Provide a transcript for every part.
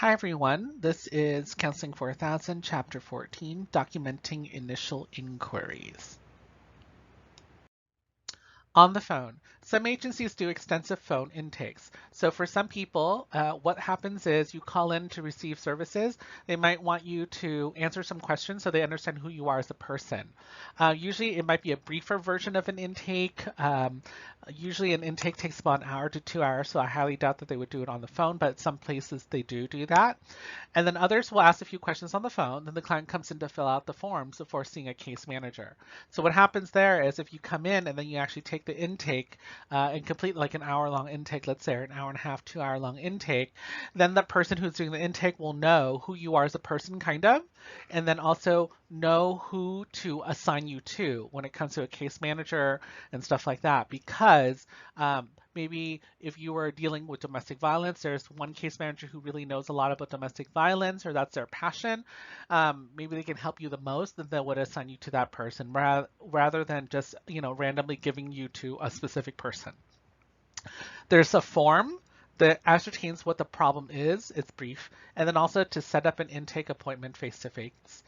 Hi everyone, this is Counseling 4000, Chapter 14, Documenting Initial Inquiries. On the phone. Some agencies do extensive phone intakes. So for some people, what happens is you call in to receive services. They might want you to answer some questions so they understand who you are as a person. Usually it might be a briefer version of an intake. Usually an intake takes about an hour to 2 hours, so I highly doubt that they would do it on the phone, but some places they do that. And then others will ask a few questions on the phone, then the client comes in to fill out the forms before seeing a case manager. So what happens there is if you come in and then you actually take the intake and complete like an hour-long intake, let's say, or an hour and a half, 2 hour-long intake, then the person who's doing the intake will know who you are as a person, kind of, and then also know who to assign you to when it comes to a case manager and stuff like that. Because maybe if you were dealing with domestic violence, there's one case manager who really knows a lot about domestic violence, or that's their passion. Maybe they can help you the most, then they would assign you to that person rather than just randomly giving you to a specific person. There's a form that ascertains what the problem is. It's brief, and then also to set up an intake appointment face to face.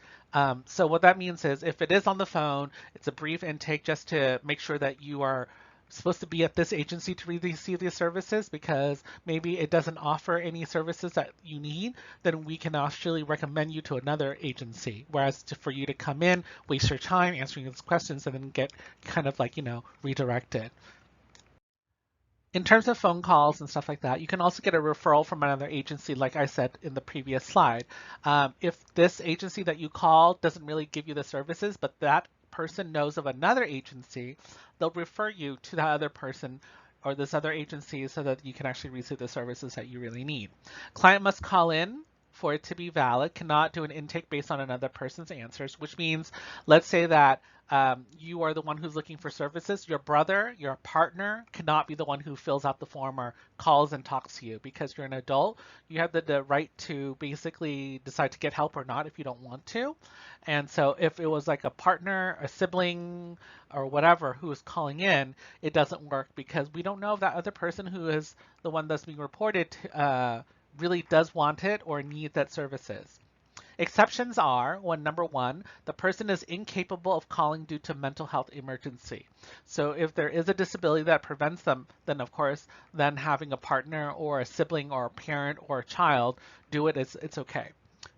So what that means is if it is on the phone, it's a brief intake just to make sure that you are supposed to be at this agency to receive these services, because maybe it doesn't offer any services that you need, then we can actually recommend you to another agency. Whereas for you to come in, waste your time answering these questions, and then get kind of like, redirected. In terms of phone calls and stuff like that, you can also get a referral from another agency, like I said in the previous slide. If this agency that you call doesn't really give you the services, but that person knows of another agency, they'll refer you to that other person or this other agency so that you can actually receive the services that you really need. Client must call in for it to be valid, cannot do an intake based on another person's answers, which means, let's say that you are the one who's looking for services. Your brother, your partner cannot be the one who fills out the form or calls and talks to you, because you're an adult. You have the right to basically decide to get help or not if you don't want to. And so if it was like a partner, a sibling, or whatever who is calling in, it doesn't work, because we don't know if that other person who is the one that's being reported really does want it or need that services. Exceptions are when, number one, the person is incapable of calling due to mental health emergency. So if there is a disability that prevents them, then of course, then having a partner or a sibling or a parent or a child do it, it's okay.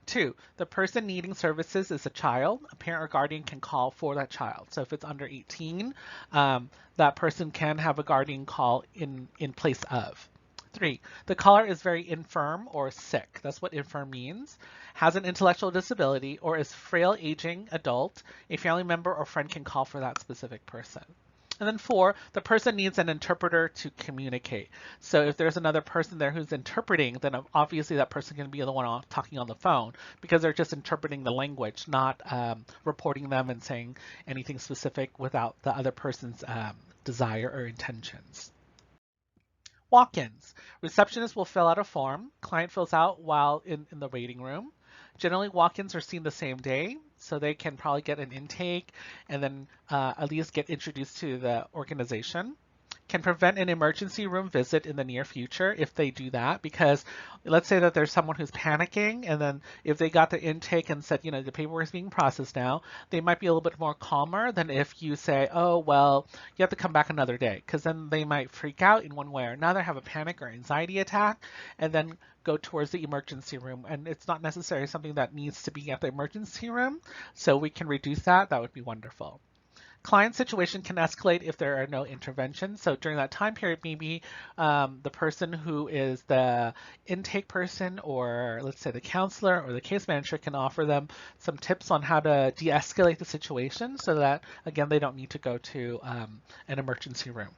Two, the person needing services is a child. A parent or guardian can call for that child. So if it's under 18, that person can have a guardian call in place of. Three, the caller is very infirm or sick. That's what infirm means. Has an intellectual disability or is frail, aging, adult. A family member or friend can call for that specific person. And then four, the person needs an interpreter to communicate. So if there's another person there who's interpreting, then obviously that person can be the one talking on the phone, because they're just interpreting the language, not reporting them and saying anything specific without the other person's desire or intentions. Walk-ins. Receptionist will fill out a form. Client fills out while in the waiting room. Generally, walk-ins are seen the same day, so they can probably get an intake and then at least get introduced to the organization. Can prevent an emergency room visit in the near future if they do that, because let's say that there's someone who's panicking, and then if they got the intake and said, the paperwork is being processed now, they might be a little bit more calmer than if you say, oh, well, you have to come back another day, because then they might freak out in one way or another, have a panic or anxiety attack, and then go towards the emergency room. And it's not necessarily something that needs to be at the emergency room, so we can reduce that. That would be wonderful. Client situation can escalate if there are no interventions. So during that time period, maybe the person who is the intake person, or let's say the counselor or the case manager, can offer them some tips on how to de-escalate the situation so that, again, they don't need to go to an emergency room.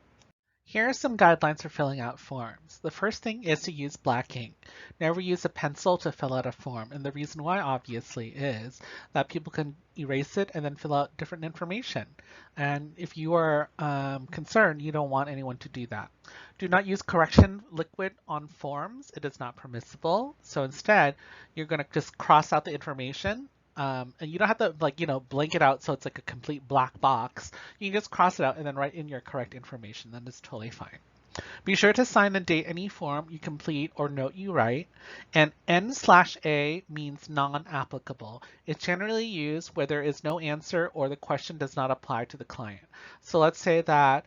Here are some guidelines for filling out forms. The first thing is to use black ink. Never use a pencil to fill out a form. And the reason why, obviously, is that people can erase it and then fill out different information. And if you are concerned, you don't want anyone to do that. Do not use correction liquid on forms. It is not permissible. So instead, you're going to just cross out the information. And you don't have to blank it out so it's like a complete black box. You can just cross it out and then write in your correct information. Then it's totally fine. Be sure to sign and date any form you complete or note you write. And N/A means non-applicable. It's generally used where there is no answer or the question does not apply to the client. So let's say that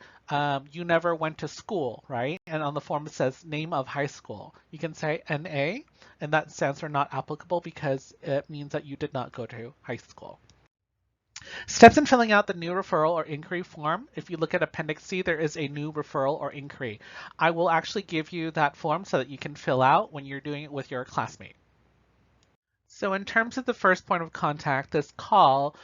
you never went to school, right? And on the form it says name of high school. You can say NA, and that stands for not applicable because it means that you did not go to high school. Steps in filling out the new referral or inquiry form. If you look at Appendix C, there is a new referral or inquiry. I will actually give you that form so that you can fill out when you're doing it with your classmate. So in terms of the first point of contact, this call,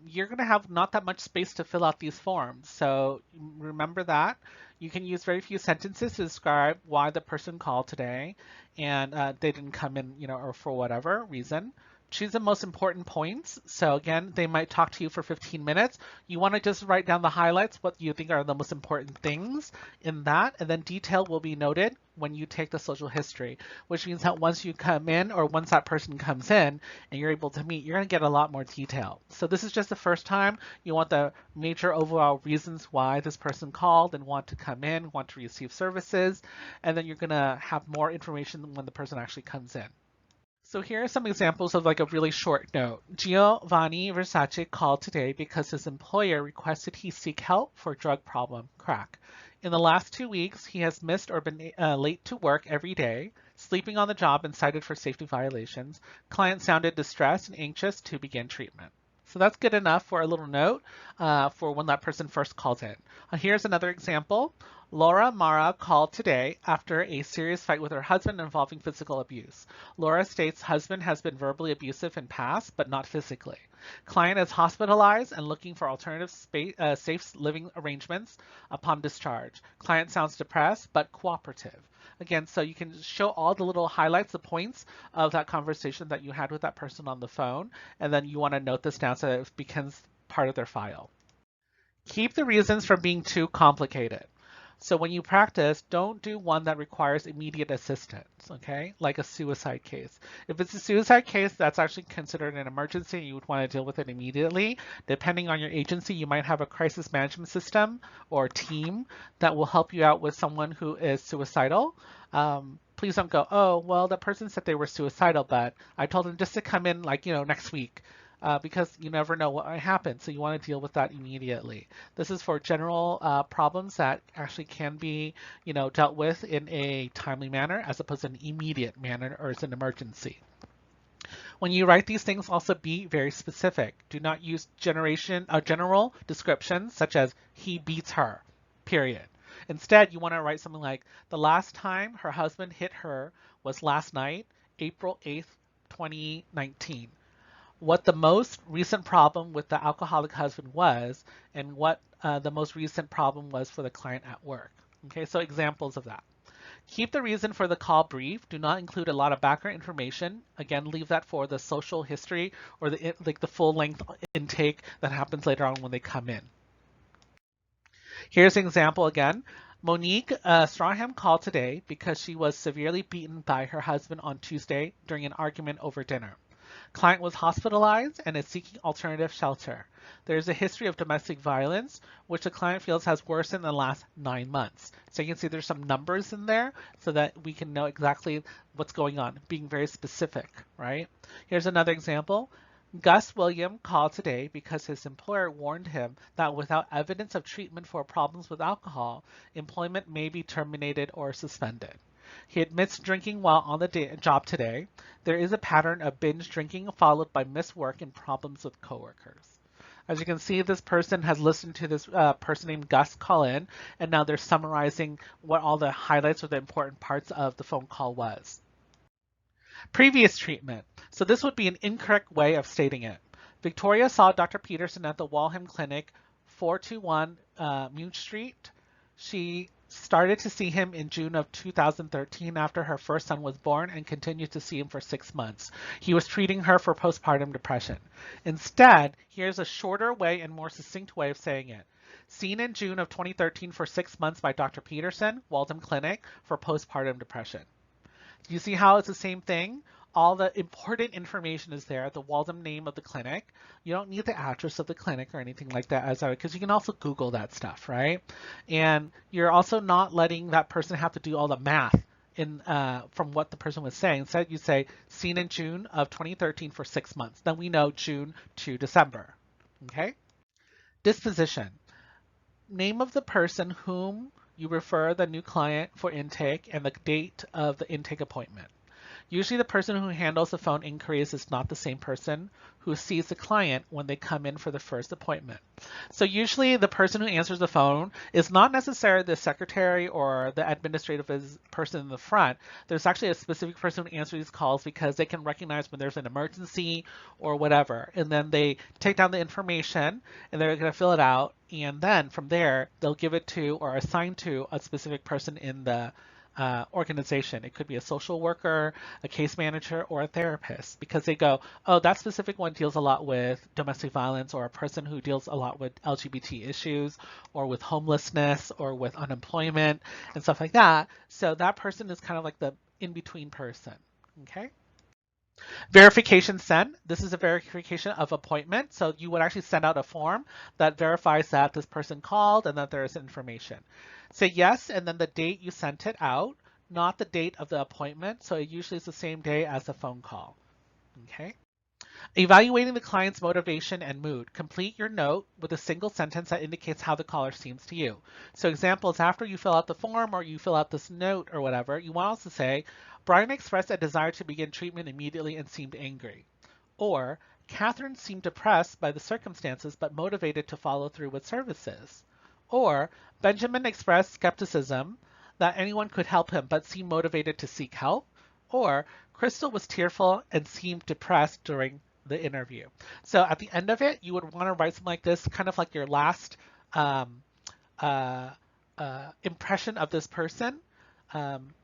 you're going to have not that much space to fill out these forms. So remember that. You can use very few sentences to describe why the person called today and they didn't come in, or for whatever reason. Choose the most important points. So again, they might talk to you for 15 minutes. You want to just write down the highlights, what you think are the most important things in that, and then detail will be noted when you take the social history, which means that once you come in or once that person comes in and you're able to meet, you're going to get a lot more detail. So this is just the first time. You want the major overall reasons why this person called and want to come in, want to receive services, and then you're going to have more information when the person actually comes in. So here are some examples of like a really short note. Giovanni Versace called today because his employer requested he seek help for drug problem, crack. In the last 2 weeks, he has missed or been late to work every day, sleeping on the job and cited for safety violations. Client sounded distressed and anxious to begin treatment. So that's good enough for a little note for when that person first calls in. Here's another example. Laura Mara called today after a serious fight with her husband involving physical abuse. Laura states husband has been verbally abusive in past, but not physically. Client is hospitalized and looking for alternative safe living arrangements upon discharge. Client sounds depressed, but cooperative. Again, so you can show all the little highlights, the points of that conversation that you had with that person on the phone, and then you want to note this down so that it becomes part of their file. Keep the reasons from being too complicated. So when you practice, don't do one that requires immediate assistance, okay? Like a suicide case. If it's a suicide case, that's actually considered an emergency and you would want to deal with it immediately. Depending on your agency, you might have a crisis management system or team that will help you out with someone who is suicidal. Please don't go, oh, well, the person said they were suicidal, but I told them just to come in next week. Because you never know what might happen, so you want to deal with that immediately. This is for general problems that actually can be, dealt with in a timely manner as opposed to an immediate manner or as an emergency. When you write these things, also be very specific. Do not use general descriptions such as he beats her, period. Instead, you want to write something like the last time her husband hit her was last night, April 8th, 2019. What the most recent problem with the alcoholic husband was, and what the most recent problem was for the client at work. Okay, so examples of that. Keep the reason for the call brief. Do not include a lot of background information. Again, leave that for the social history or the full length intake that happens later on when they come in. Here's an example again. Monique Strawham called today because she was severely beaten by her husband on Tuesday during an argument over dinner. Client was hospitalized and is seeking alternative shelter. There is a history of domestic violence, which the client feels has worsened in the last 9 months. So you can see there's some numbers in there so that we can know exactly what's going on, being very specific, right? Here's another example. Gus William called today because his employer warned him that without evidence of treatment for problems with alcohol, employment may be terminated or suspended. He admits drinking while on the job today. There is a pattern of binge drinking followed by missed work and problems with coworkers. As you can see, this person has listened to this person named Gus call in, and now they're summarizing what all the highlights or the important parts of the phone call was. Previous treatment. So this would be an incorrect way of stating it. Victoria saw Dr. Peterson at the Walham Clinic, 421 Mune Street. She started to see him in June of 2013 after her first son was born and continued to see him for 6 months. He was treating her for postpartum depression. Instead, here's a shorter way and more succinct way of saying it. Seen in June of 2013 for 6 months by Dr. Peterson, Waltham Clinic, for postpartum depression. You see how it's the same thing? all the important information is there, the Waltham name of the clinic. You don't need the address of the clinic or anything like that, as because you can also Google that stuff, right? And you're also not letting that person have to do all the math in from what the person was saying. Instead, you say seen in June of 2013 for 6 months. Then we know June to December. Okay. Disposition. Name of the person whom you refer the new client for intake and the date of the intake appointment. Usually the person who handles the phone inquiries is not the same person who sees the client when they come in for the first appointment. So usually the person who answers the phone is not necessarily the secretary or the administrative person in the front. There's actually a specific person who answers these calls because they can recognize when there's an emergency or whatever. And then they take down the information and they're going to fill it out. And then from there, they'll give it to or assign to a specific person in the organization. It could be a social worker, a case manager, or a therapist because they go, oh, that specific one deals a lot with domestic violence, or a person who deals a lot with LGBT issues or with homelessness or with unemployment and stuff like that. So that person is kind of like the in-between person. Okay. Verification send. This is a verification of appointment. So you would actually send out a form that verifies that this person called and that there is information. Say yes, and then the date you sent it out, not the date of the appointment. So it usually is the same day as the phone call. Okay. Evaluating the client's motivation and mood. Complete your note with a single sentence that indicates how the caller seems to you. So examples, after you fill out the form or you fill out this note or whatever, you want to say, Brian expressed a desire to begin treatment immediately and seemed angry. Or, Catherine seemed depressed by the circumstances but motivated to follow through with services. Or, Benjamin expressed skepticism that anyone could help him but seemed motivated to seek help. Or, Crystal was tearful and seemed depressed during the interview. So at the end of it, you would want to write something like this, kind of like your last uh, impression of this person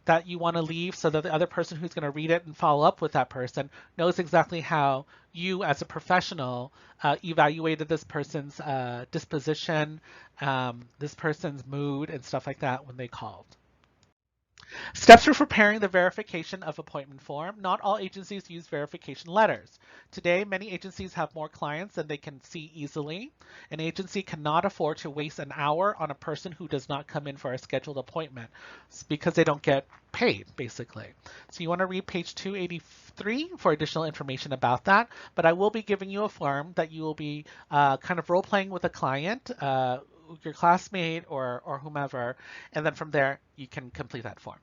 that you want to leave so that the other person who's going to read it and follow up with that person knows exactly how you as a professional evaluated this person's disposition, this person's mood and stuff like that when they called. Steps for preparing the verification of appointment form. Not all agencies use verification letters. Today, many agencies have more clients than they can see easily. An agency cannot afford to waste an hour on a person who does not come in for a scheduled appointment because they don't get paid, basically. So you want to read page 283 for additional information about that. But I will be giving you a form that you will be kind of role-playing with a client, your classmate or whomever, and then from there you can complete that form.